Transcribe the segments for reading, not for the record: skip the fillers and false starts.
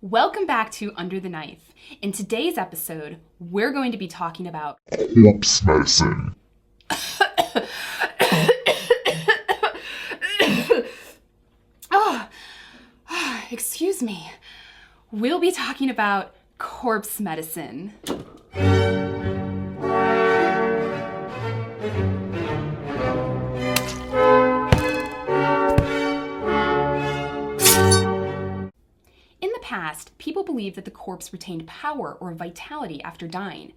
Welcome back to Under the Knife. In today's episode, we're going to be talking about corpse medicine. oh, excuse me. We'll be talking about corpse medicine. In the past, people believed that the corpse retained power or vitality after dying.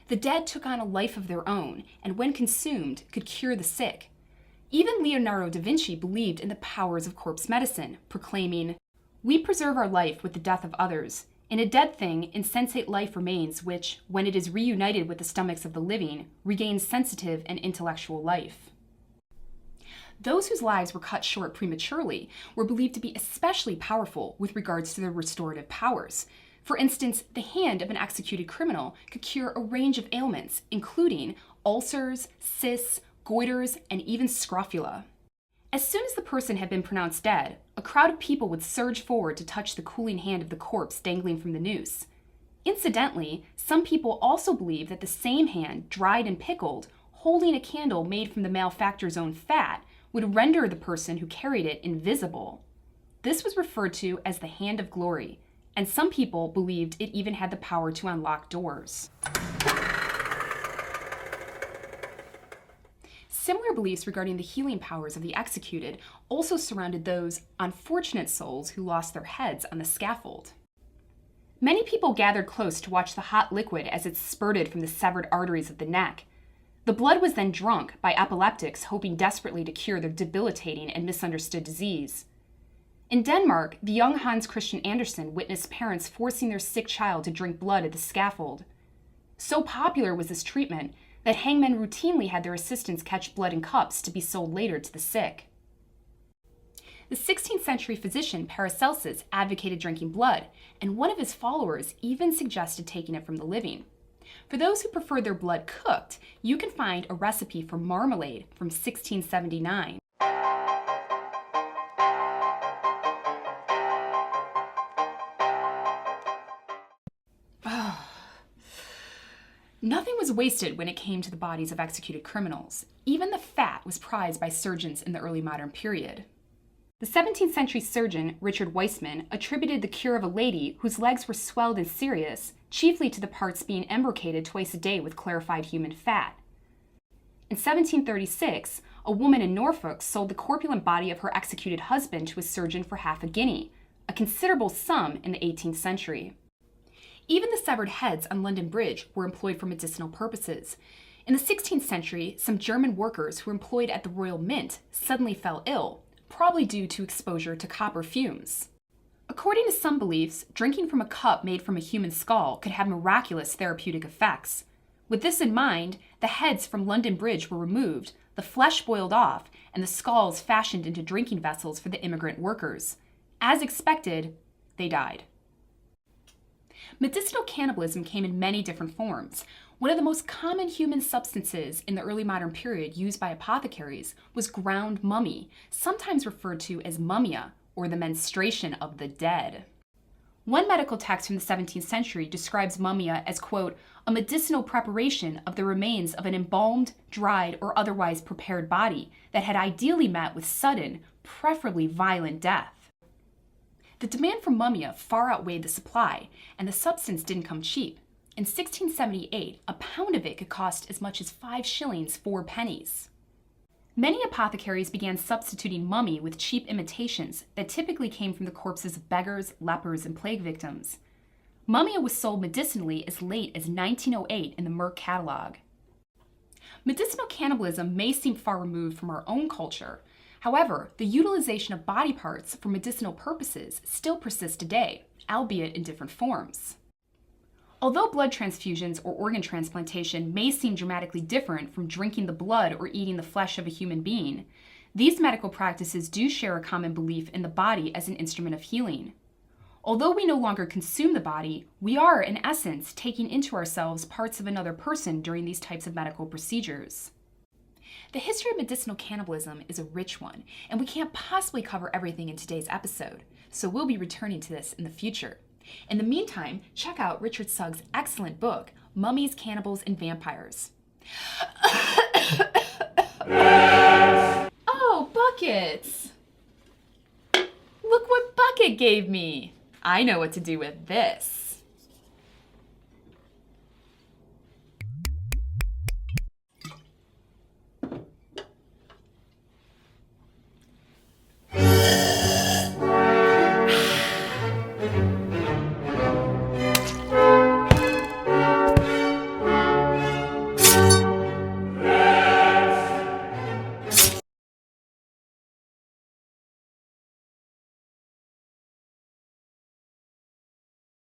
The dead took on a life of their own, and when consumed, could cure the sick. Even Leonardo da Vinci believed in the powers of corpse medicine, proclaiming, "We preserve our life with the death of others. In a dead thing, insensate life remains, which, when it is reunited with the stomachs of the living, regains sensitive and intellectual life." Those whose lives were cut short prematurely were believed to be especially powerful with regards to their restorative powers. For instance, the hand of an executed criminal could cure a range of ailments, including ulcers, cysts, goiters, and even scrofula. As soon as the person had been pronounced dead, a crowd of people would surge forward to touch the cooling hand of the corpse dangling from the noose. Incidentally, some people also believed that the same hand, dried and pickled, holding a candle made from the malefactor's own fat, would render the person who carried it invisible. This was referred to as the hand of glory, and some people believed it even had the power to unlock doors. Similar beliefs regarding the healing powers of the executed also surrounded those unfortunate souls who lost their heads on the scaffold. Many people gathered close to watch the hot liquid as it spurted from the severed arteries of the neck. The blood was then drunk by epileptics hoping desperately to cure their debilitating and misunderstood disease. In Denmark, the young Hans Christian Andersen witnessed parents forcing their sick child to drink blood at the scaffold. So popular was this treatment that hangmen routinely had their assistants catch blood in cups to be sold later to the sick. The 16th century physician Paracelsus advocated drinking blood, and one of his followers even suggested taking it from the living. For those who prefer their blood cooked, you can find a recipe for marmalade from 1679. Nothing was wasted when it came to the bodies of executed criminals. Even the fat was prized by surgeons in the early modern period. The 17th century surgeon Richard Weissman attributed the cure of a lady whose legs were swelled and serious chiefly to the parts being embrocated twice a day with clarified human fat. In 1736, a woman in Norfolk sold the corpulent body of her executed husband to a surgeon for half a guinea, a considerable sum in the 18th century. Even the severed heads on London Bridge were employed for medicinal purposes. In the 16th century, some German workers who were employed at the Royal Mint suddenly fell ill, probably due to exposure to copper fumes. According to some beliefs, drinking from a cup made from a human skull could have miraculous therapeutic effects. With this in mind, the heads from London Bridge were removed, the flesh boiled off, and the skulls fashioned into drinking vessels for the immigrant workers. As expected, they died. Medicinal cannibalism came in many different forms. One of the most common human substances in the early modern period used by apothecaries was ground mummy, sometimes referred to as mummia, or the menstruation of the dead. One medical text from the 17th century describes mummia as, quote, a medicinal preparation of the remains of an embalmed, dried, or otherwise prepared body that had ideally met with sudden, preferably violent death. The demand for mummia far outweighed the supply, and the substance didn't come cheap. In 1678, a pound of it could cost as much as 5 shillings 4 pennies. Many apothecaries began substituting mummy with cheap imitations that typically came from the corpses of beggars, lepers, and plague victims. Mummia was sold medicinally as late as 1908 in the Merck catalog. Medicinal cannibalism may seem far removed from our own culture. However, the utilization of body parts for medicinal purposes still persists today, albeit in different forms. Although blood transfusions or organ transplantation may seem dramatically different from drinking the blood or eating the flesh of a human being, these medical practices do share a common belief in the body as an instrument of healing. Although we no longer consume the body, we are, in essence, taking into ourselves parts of another person during these types of medical procedures. The history of medicinal cannibalism is a rich one, and we can't possibly cover everything in today's episode, so we'll be returning to this in the future. In the meantime, check out Richard Sugg's excellent book, Mummies, Cannibals, and Vampires. Oh, buckets! Look what Bucket gave me! I know what to do with this.